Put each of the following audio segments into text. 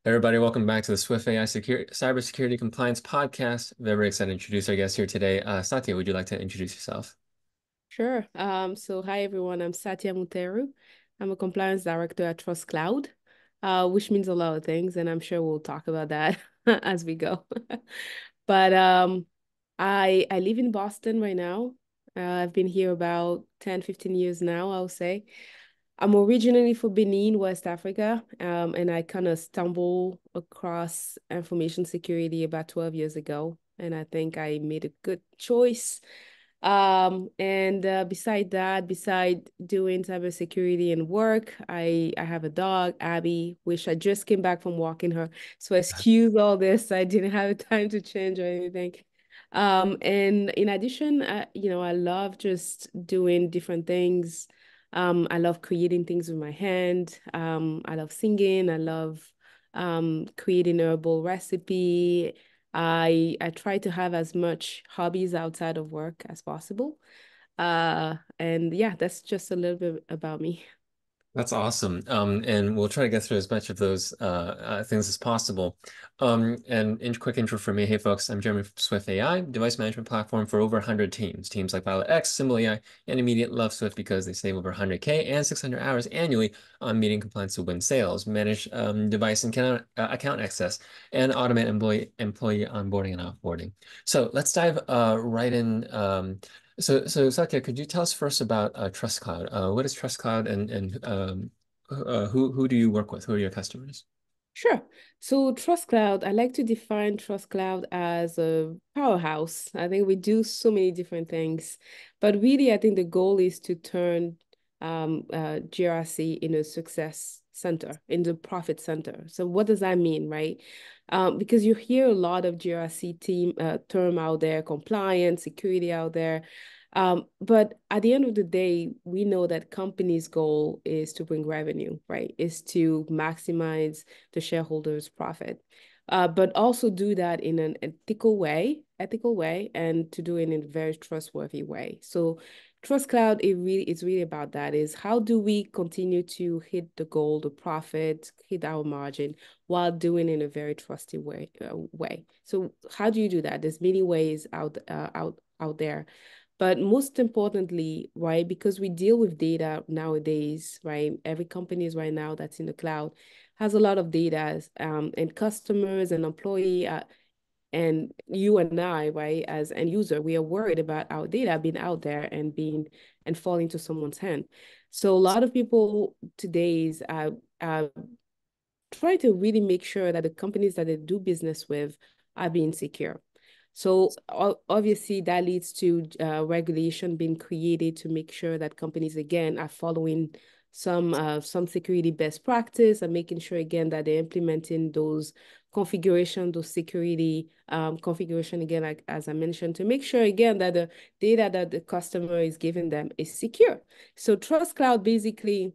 Everybody, welcome back to the Swift AI Cybersecurity Compliance Podcast. Very excited to introduce our guest here today. Satya, would you like to introduce yourself? Sure. So hi everyone, I'm Satya Moutairou. I'm a compliance director at TrustCloud, which means a lot of things, and I'm sure we'll talk about that as we go. But I live in Boston right now. I've been here about 10, 15 years now, I'll say. I'm originally from Benin, West Africa, and I kind of stumbled across information security about 12 years ago, and I think I made a good choice. And beside that, beside doing cybersecurity and work, I have a dog, Abby, which I just came back from walking her. So excuse all this. I didn't have time to change or anything. And in addition, I love just doing different things. I love creating things with my hand. I love singing. I love creating herbal recipe. I try to have as much hobbies outside of work as possible. And yeah, that's just a little bit about me. That's awesome. And we'll try to get through as much of those things as possible. Quick intro for me. Hey, folks, I'm Jeremy from Swift AI, device management platform for over 100 teams. Teams like Pilot X, Symbol AI, and Immediate love Swift because they save over 100K and 600 hours annually on meeting compliance to win sales, manage device and account access, and automate employee onboarding and offboarding. So let's dive right in. So Satya, could you tell us first about TrustCloud? What is TrustCloud and who do you work with? Who are your customers? Sure. So TrustCloud, I like to define TrustCloud as a powerhouse. I think we do so many different things, but really, I think the goal is to turn GRC in a success center, in the profit center. So what does that mean, right? Because you hear a lot of GRC team term out there, compliance, security out there. But at the end of the day, we know that companies' goal is to bring revenue, right? Is to maximize the shareholders' profit. But also do that in an ethical way, and to do it in a very trustworthy way. So Trust Cloud, it's really about that is how do we continue to hit the goal, the profit, hit our margin while doing it in a very trusty way. So how do you do that? There's many ways out there. But most importantly, right, because we deal with data nowadays, right? Every company is right now that's in the cloud has a lot of data, and customers and employee, and you and I, right, as end user, we are worried about our data being out there and falling to someone's hand. So a lot of people today's try to really make sure that the companies that they do business with are being secure. So obviously that leads to regulation being created to make sure that companies again are following some security best practice and making sure again that they're implementing those configuration, those security configuration again, like as I mentioned, to make sure again that the data that the customer is giving them is secure. So Trust Cloud basically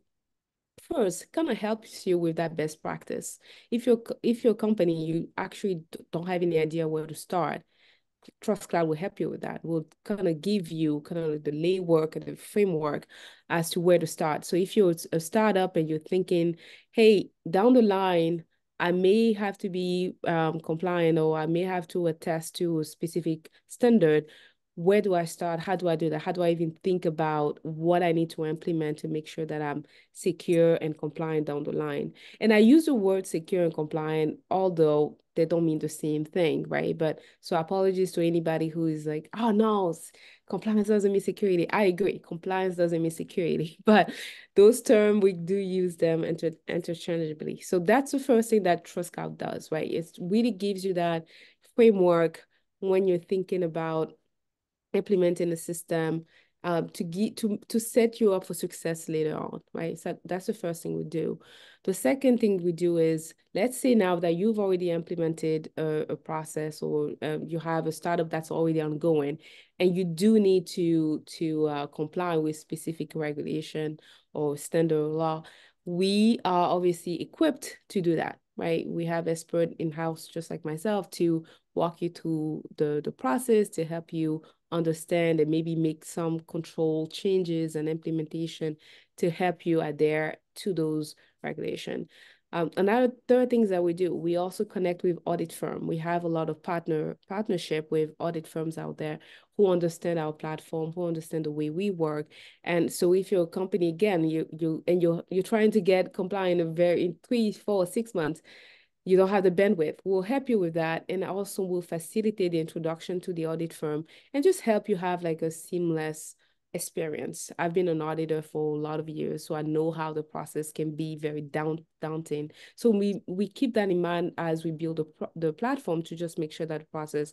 first kind of helps you with that best practice. If your company you actually don't have any idea where to start, Trust Cloud will help you with that. Will kind of give you kind of the lay work and the framework as to where to start. So if you're a startup and you're thinking, hey, down the line, I may have to be compliant, or I may have to attest to a specific standard. Where do I start? How do I do that? How do I even think about what I need to implement to make sure that I'm secure and compliant down the line? And I use the word secure and compliant, although they don't mean the same thing, right? But so apologies to anybody who is like, oh no, compliance doesn't mean security. I agree, compliance doesn't mean security, but those terms we do use them interchangeably. So that's the first thing that TrustCloud does, right? It really gives you that framework when you're thinking about implementing a system, to set you up for success later on, right? So that's the first thing we do. The second thing we do is, let's say now that you've already implemented a process, or you have a startup that's already ongoing, and you do need to comply with specific regulation or standard law. We are obviously equipped to do that, right? We have expert in-house, just like myself, to walk you through the process to help you understand and maybe make some control changes and implementation to help you adhere to those regulations. Another third things that we do, we also connect with audit firm. We have a lot of partnership with audit firms out there who understand our platform, who understand the way we work. And so if you're a company, again, you're trying to get compliant in 3, 4, 6 months, you don't have the bandwidth. We'll help you with that. And also we'll facilitate the introduction to the audit firm and just help you have like a seamless experience. I've been an auditor for a lot of years, so I know how the process can be very daunting. So we keep that in mind as we build the platform to just make sure that the process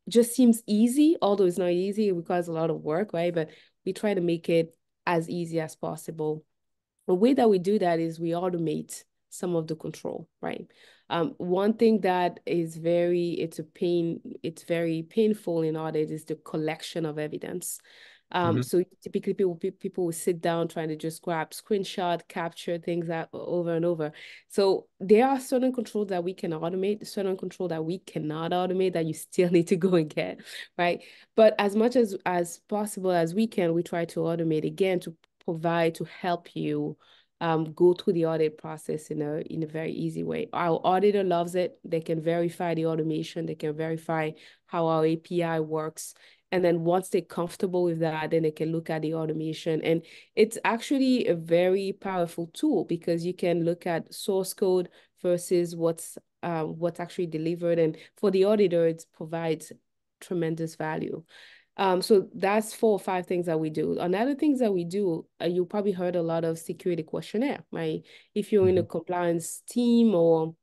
just seems easy, although it's not easy. It requires a lot of work, right? But we try to make it as easy as possible. The way that we do that is we automate some of the control, right? One thing that is it's very painful in audit is the collection of evidence. Hmm. So typically people will sit down trying to just grab screenshot, capture things that over and over. So there are certain controls that we can automate, certain control that we cannot automate that you still need to go and get, right? But as much as possible as we can, we try to automate again to provide to help you go through the audit process in a very easy way. Our auditor loves it. They can verify the automation. They can verify how our API works. And then once they're comfortable with that, then they can look at the automation. And it's actually a very powerful tool because you can look at source code versus what's actually delivered. And for the auditor, it provides tremendous value. So that's 4 or 5 things that we do. Another things that we do, you probably heard a lot of security questionnaire, right? If you're in a Hmm. compliance team or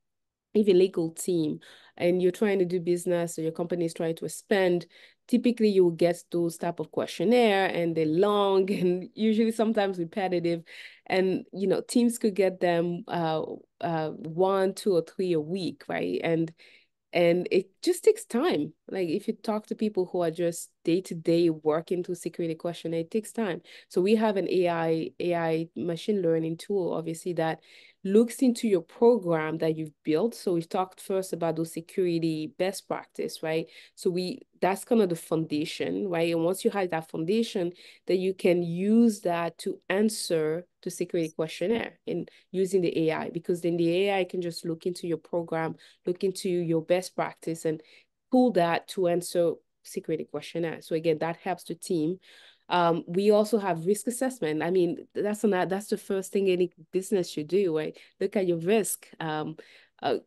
even legal team and you're trying to do business or your company is trying to expand, typically you will get those type of questionnaire and they're long and usually sometimes repetitive. And, teams could get them 1, 2, or 3 a week, right? And it just takes time. Like if you talk to people who are just day to day working through security question, it takes time. So we have an AI machine learning tool, obviously, that looks into your program that you've built. So we've talked first about those security best practice, right? So that's kind of the foundation, right? And once you have that foundation, then you can use that to answer the security questionnaire in using the AI, because then the AI can just look into your program, look into your best practice and pull that to answer security questionnaire. So again, that helps the team. We also have risk assessment. I mean, that's the first thing any business should do, right? Look at your risk.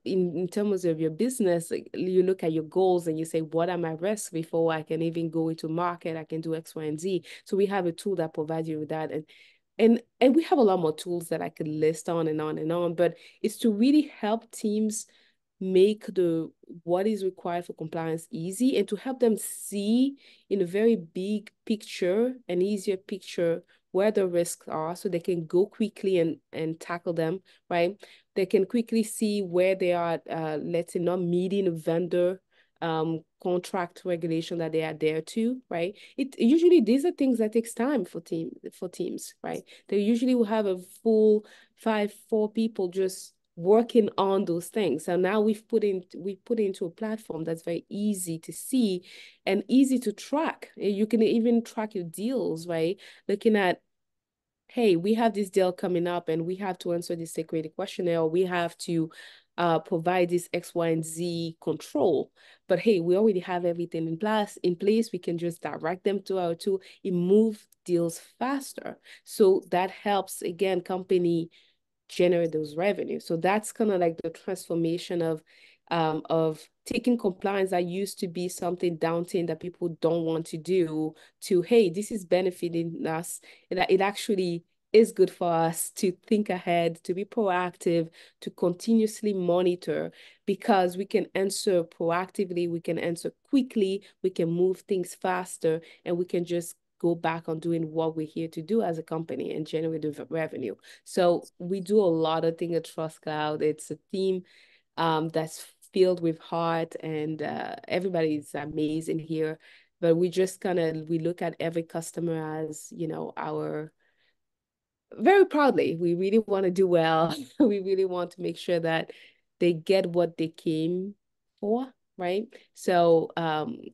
In terms of your business, like, you look at your goals and you say, what are my risks before I can even go into market? I can do X, Y, and Z. So we have a tool that provides you with that. And we have a lot more tools that I could list on and on and on, but it's to really help teams make the what is required for compliance easy and to help them see in a very big picture, an easier picture, where the risks are so they can go quickly and tackle them, right? They can quickly see where they are, let's say, not meeting a vendor contract regulation that they are there to, right? It usually these are things that takes time for teams, right? They usually will have a full 4 people just working on those things. So now we put into a platform that's very easy to see and easy to track. You can even track your deals, right? Looking at, hey, we have this deal coming up and we have to answer this security questionnaire, or we have to provide this X, Y, and Z control. But hey, we already have everything in place. We can just direct them to our tool. It moves deals faster. So that helps, again, company generate those revenue. So that's kind of like the transformation of taking compliance that used to be something daunting that people don't want to do to, hey, this is benefiting us, and that it actually is good for us to think ahead, to be proactive, to continuously monitor, because we can answer proactively, we can answer quickly, we can move things faster, and we can just go back on doing what we're here to do as a company and generate the revenue. So we do a lot of things at TrustCloud. It's a team that's filled with heart, and everybody's amazing here. But we look at every customer as, our very proudly. We really want to do well. We really want to make sure that they get what they came for, right? So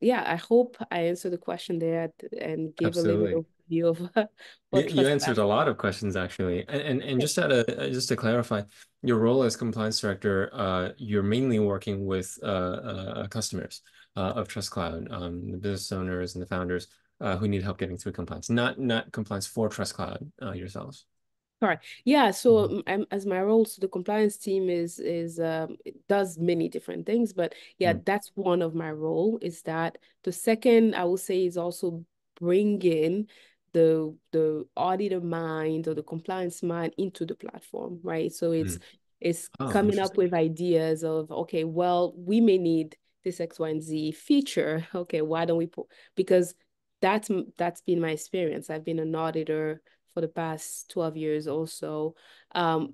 yeah, I hope I answered the question there and gave a little Absolutely. overview overview of what You TrustCloud answered a is. lot of questions actually, and just to clarify, your role as compliance director, you're mainly working with customers of TrustCloud, the business owners and the founders who need help getting through compliance, not compliance for TrustCloud yourselves. Correct. Yeah. So Mhm. as my role, so the compliance team it does many different things, but yeah, Mm, that's one of my role. Is that the second I would say is also bringing the auditor mind or the compliance mind into the platform, right? So mm. it's Oh, coming up interesting. with ideas of, okay, well, we may need this X, Y, and Z feature. Okay, why don't we put, because that's been my experience. I've been an auditor for the past 12 years also.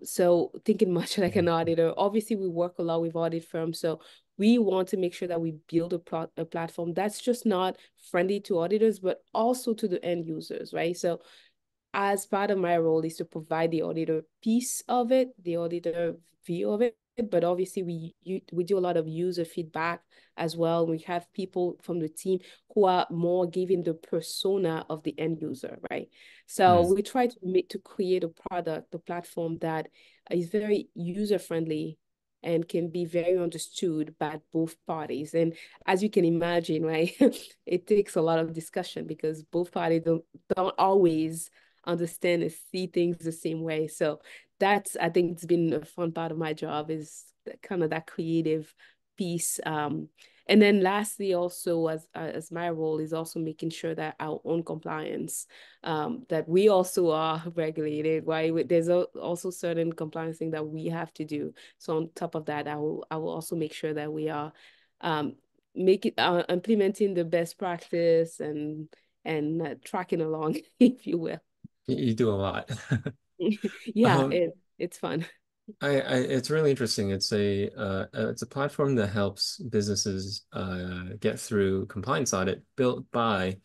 So thinking much like an auditor, obviously we work a lot with audit firms. So we want to make sure that we build a platform that's just not friendly to auditors, but also to the end users, right? So as part of my role is to provide the auditor piece of it, the auditor view of it. But obviously, we do a lot of user feedback as well. We have people from the team who are more giving the persona of the end user, right? So Mm. we try to create a product, a platform that is very user friendly and can be very understood by both parties. And as you can imagine, right, it takes a lot of discussion because both parties don't always understand and see things the same way. So that's, I think it's been a fun part of my job is kind of that creative piece. And then lastly, also as my role is also making sure that our own compliance, that we also are regulated. Right, there's also certain compliance thing that we have to do. So on top of that, I will also make sure that we are um, implementing the best practice and tracking along, if you will. You do a lot. Yeah, Um, it's fun. it's really interesting. It's a platform that helps businesses get through compliance audit built by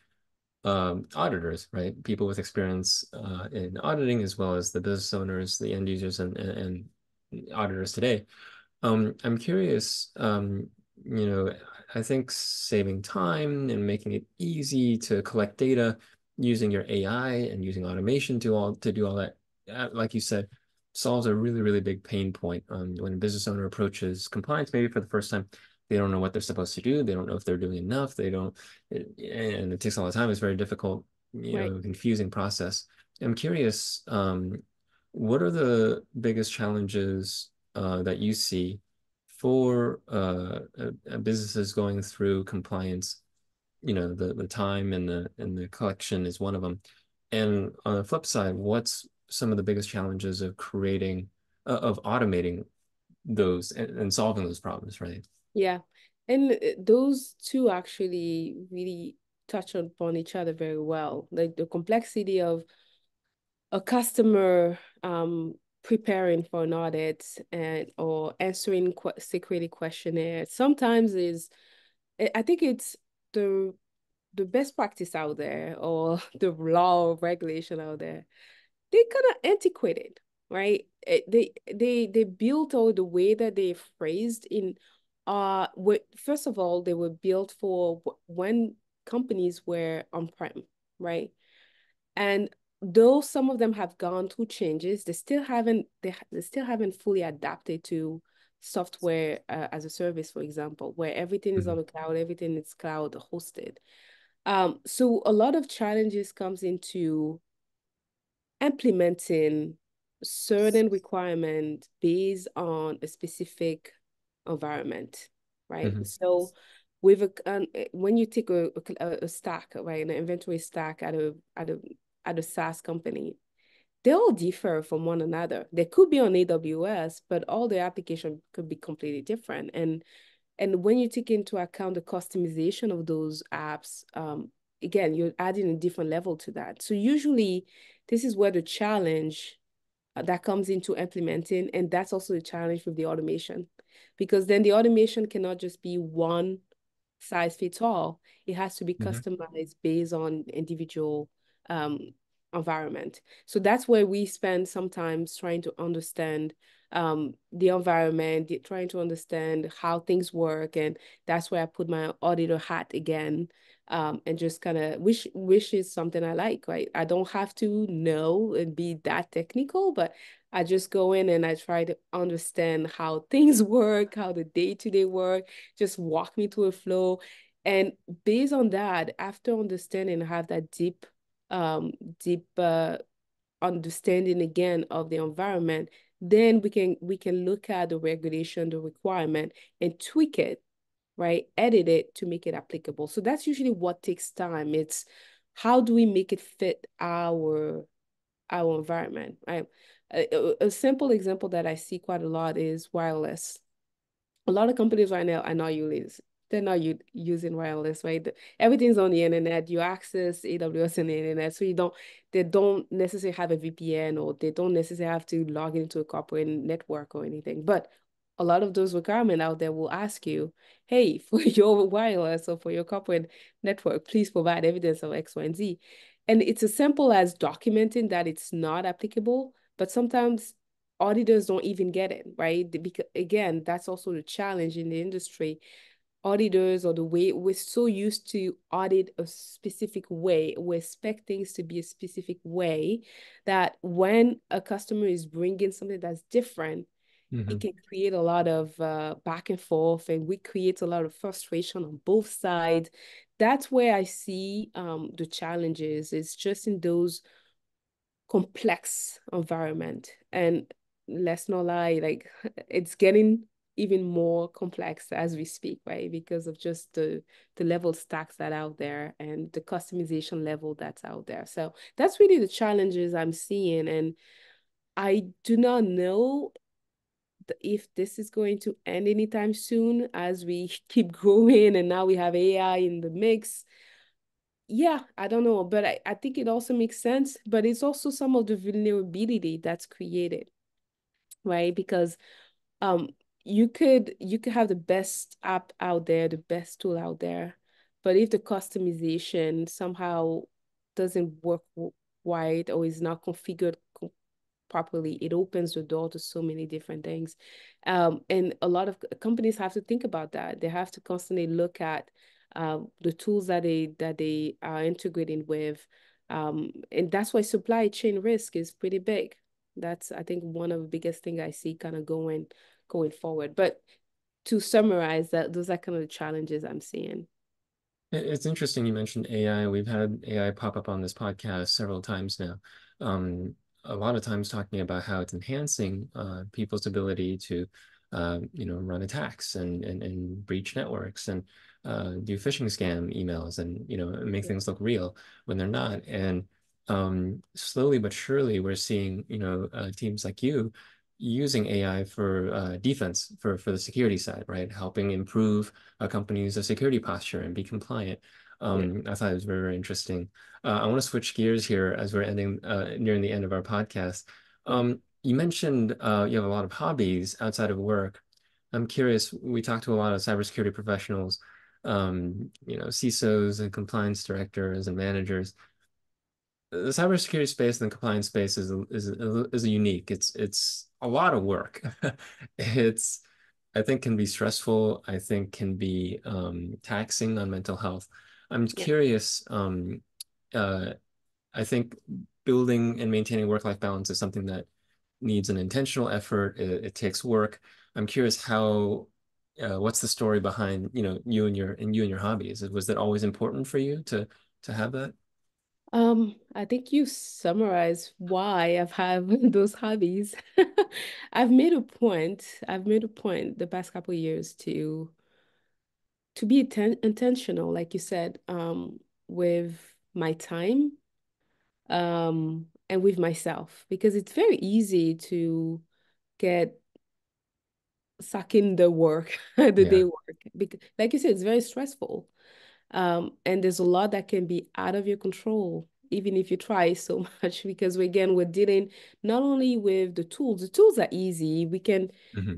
auditors, right? People with experience in auditing, as well as the business owners, the end users, and auditors today. I'm curious, you know, I think saving time and making it easy to collect data using your AI and using automation to do all that, like you said, solves a really, really big pain point. When a business owner approaches compliance, maybe for the first time, they don't know what they're supposed to do. They don't know if they're doing enough. They don't, and it takes a lot of time. It's very difficult, Right. confusing process. I'm curious, what are the biggest challenges that you see for businesses going through compliance? The time and the collection is one of them. And on the flip side, what's some of the biggest challenges of creating of automating those and solving those problems, right? Yeah. And those two actually really touch upon each other very well. Like the complexity of a customer preparing for an audit and or answering security questionnaire sometimes is I think it's the the best practice out there or the law or regulation out there, they kind of antiquated, right? They built all the way that they phrased in first of all, they were built for when companies were on-prem, right? And though some of them have gone through changes, they still haven't fully adapted to software as a service, for example, where everything is on Mhm. the cloud, everything is cloud hosted. So a lot of challenges comes into implementing certain requirement based on a specific environment, right? Mhm. So with when you take a stack, right, an inventory stack at a SaaS company, they all differ from one another. They could be on AWS, but all the application could be completely different. And when you take into account the customization of those apps, again, you're adding a different level to that. So usually this is where the challenge that comes into implementing, and that's also the challenge with the automation, because then the automation cannot just be one size fits all. It has to be Mhm. customized based on individual um, environment. So that's where we spend sometimes trying to understand the environment, trying to understand how things work. And that's where I put my auditor hat again, and just kind of which is something I like, right? I don't have to know and be that technical, but I just go in and I try to understand how things work, how the day-to-day work, just walk me through a flow. And based on that, after understanding, I have that deep understanding again of the environment, then we can look at the regulation, the requirement, and tweak it, right? Edit it to make it applicable. So that's usually what takes time. It's how do we make it fit our environment, right? A simple example that I see quite a lot is wireless. A lot of companies right now are not using wireless, right? Everything's on the internet. You access AWS on the internet, so they don't necessarily have a VPN, or they don't necessarily have to log into a corporate network or anything. But a lot of those requirements out there will ask you, hey, for your wireless or for your corporate network, please provide evidence of X, Y, and Z. And it's as simple as documenting that it's not applicable, but sometimes auditors don't even get it, right? Because again, that's also the challenge in the industry. Auditors, or the way we're so used to audit a specific way, we expect things to be a specific way, that when a customer is bringing something that's different, it Hmm. can create a lot of back and forth, and we create a lot of frustration on both sides. That's where I see the challenges. It's just in those complex environment. And let's not lie, like it's getting even more complex as we speak, right? Because of just the level stacks that out there and the customization level that's out there. So that's really the challenges I'm seeing. And I do not know if this is going to end anytime soon as we keep growing and now we have AI in the mix. Yeah, I don't know, but I think it also makes sense, but it's also some of the vulnerability that's created, right? Because um you could have the best app out there, the best tool out there, but if the customization somehow doesn't work right, or is not configured properly, it opens the door to so many different things. And a lot of companies have to think about that. They have to constantly look at the tools that they are integrating with. And that's why supply chain risk is pretty big. That's, I think, one of the biggest thing I see kind of going forward. But to summarize, that those are kind of the challenges I'm seeing. It's interesting you mentioned AI. We've had AI pop up on this podcast several times now. Um, a lot of times talking about how it's enhancing people's ability to, run attacks and breach networks and do phishing scam emails and, make Yeah. things look real when they're not. And slowly but surely, we're seeing, teams like you using AI for defense for the security side, right? Helping improve a company's security posture and be compliant. Yeah. I thought it was very, very interesting. I want to switch gears here as we're nearing the end of our podcast. Yeah. You mentioned you have a lot of hobbies outside of work. I'm curious, we talked to a lot of cybersecurity professionals, CISOs and compliance directors and managers. The cybersecurity space and the compliance space is a unique. It's a lot of work. It's I think can be stressful. I think can be taxing on mental health. I'm Yeah. curious. Uh, I think building and maintaining work-life balance is something that needs an intentional effort. It takes work. I'm curious what's the story behind you and your hobbies? Was that always important for you to have that? I think you summarized why I've had those hobbies. I've made a point the past couple of years to be intentional, like you said, with my time, and with myself, because it's very easy to get suck in the work, the Yeah. day work, because like you said, it's very stressful. And there's a lot that can be out of your control, even if you try so much, because we're dealing not only with the tools are easy, Hmm.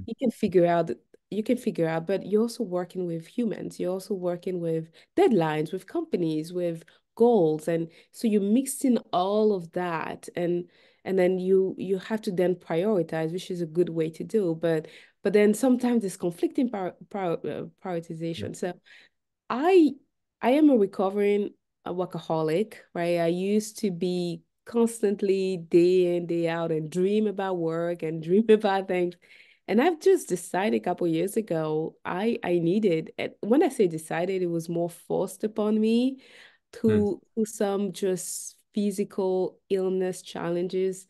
you can figure out but you're also working with humans, you're also working with deadlines, with companies, with goals. And so you mix in all of that, and then you have to then prioritize, which is a good way to do. But then sometimes it's conflicting Yeah. prioritization. So I I am a recovering workaholic, right? I used to be constantly day in, day out and dream about work and dream about things. And I've just decided a couple years ago, I needed, and when I say decided, it was more forced upon me Mm, to some just physical illness challenges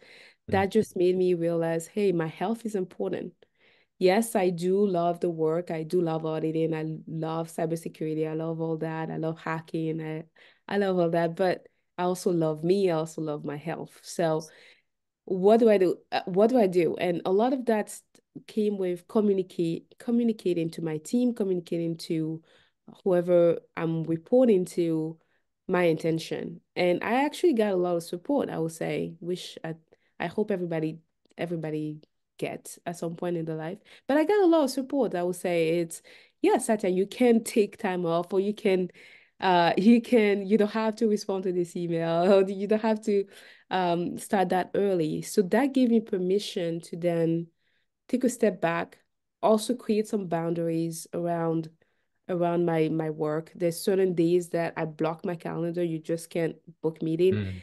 mm, that just made me realize, hey, my health is important. Yes, I do love the work. I do love auditing. I love cybersecurity. I love all that. I love hacking. I love all that. But I also love me. I also love my health. So what do I do? What do I do? And a lot of that came with communicating to my team, communicating to whoever I'm reporting to my intention. And I actually got a lot of support, I would say, which I hope everybody gets at some point in their life. But I got a lot of support. I would say it's, yeah, Satya, you can take time off, or you don't have to respond to this email, or you don't have to start that early. So that gave me permission to then take a step back, also create some boundaries around my work. There's certain days that I block my calendar. You just can't book meeting. mm.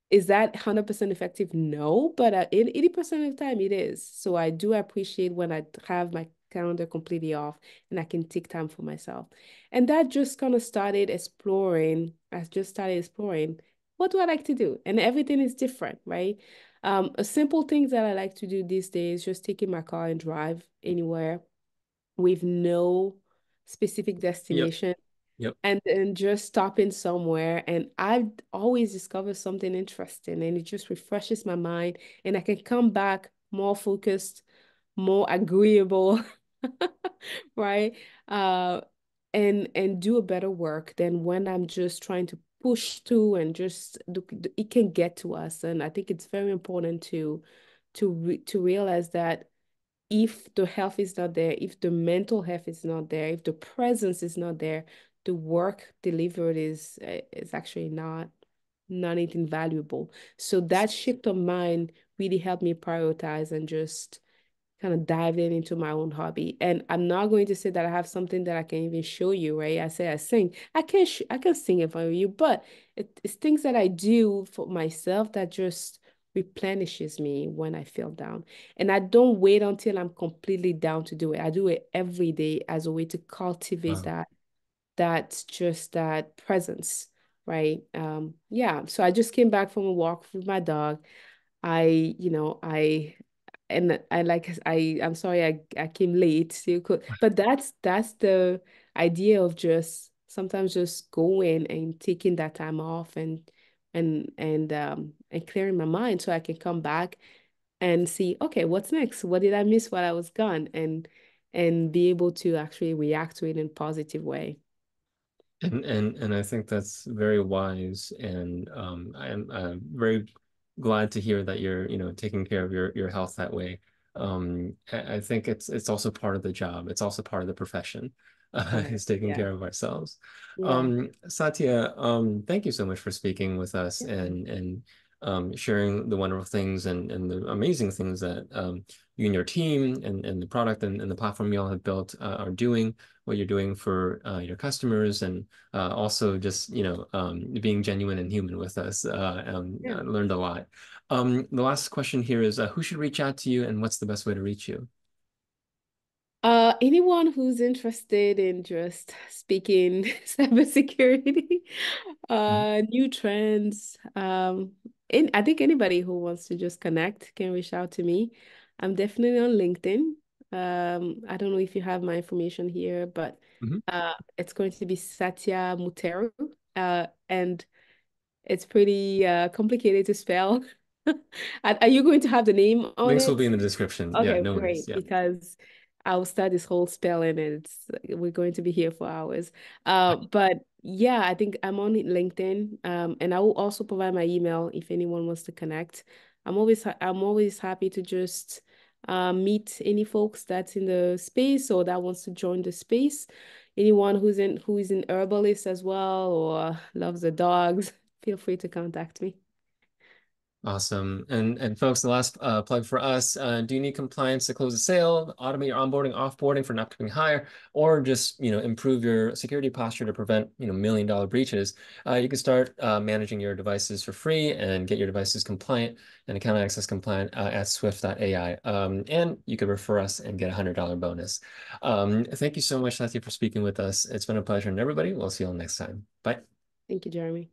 Is that 100% effective? No, but 80% of the time it is. So I do appreciate when I have my calendar completely off and I can take time for myself. And that just kind of started exploring. I just started exploring, what do I like to do? And everything is different, right? A simple things that I like to do these days, just taking my car and drive anywhere with no specific Yep. destination, Yep. and just stopping somewhere, and I've always discovered something interesting, and it just refreshes my mind, and I can come back more focused, more agreeable, right? uh and do a better work than when I'm just trying to push through and just it can get to us. And I think it's very important to realize that if the health is not there, if the mental health is not there, if the presence is not there, the work delivered is actually not anything valuable. So that shift of mind really helped me prioritize and just kind of dive into my own hobby. And I'm not going to say that I have something that I can even show you, right? I say I sing. I can sing in front of you, but it's things that I do for myself that just replenishes me when I feel down. And I don't wait until I'm completely down to do it. I do it every day as a way to cultivate Wow. that presence, right? Yeah. So I just came back from a walk with my dog. I, you know, I'm sorry I came late. So you could, but that's the idea of just sometimes just going and taking that time off and clearing my mind so I can come back and see, okay, what's next? What did I miss while I was gone? And be able to actually react to it in a positive way. And I think that's very wise, and I'm very glad to hear that you're, taking care of your health that way. I think it's also part of the job. It's also part of the profession, Right. is taking Yeah. care of ourselves. Yeah. Satya, thank you so much for speaking with us Yeah. and sharing the wonderful things and the amazing things that you and your team and the product and the platform you all have built are doing, what you're doing for your customers, and also just being genuine and human with us. Yeah. I learned a lot. The last question here is who should reach out to you, and what's the best way to reach you? Anyone who's interested in just speaking cybersecurity, Mhm. new trends, I think anybody who wants to just connect can reach out to me. I'm definitely on LinkedIn. I don't know if you have my information here, but Mhm. it's going to be Satya Moutairou. And it's pretty complicated to spell. Are you going to have the name on Links will be it? in the description. Yeah, Okay, no worries. great, Yeah. because I'll start this whole spelling and we're going to be here for hours. But yeah, I think I'm on LinkedIn. And I will also provide my email if anyone wants to connect. I'm always happy to just meet any folks that's in the space or that wants to join the space. Anyone who is an herbalist as well or loves the dogs, feel free to contact me. Awesome. And folks, the last plug for us, do you need compliance to close a sale, automate your onboarding, offboarding for an upcoming hire, or just, improve your security posture to prevent, million-dollar breaches? You can start managing your devices for free and get your devices compliant and account access compliant at swift.ai. And you could refer us and get a $100 bonus. Thank you so much, Satya, for speaking with us. It's been a pleasure. And everybody, we'll see you all next time. Bye. Thank you, Jeremy.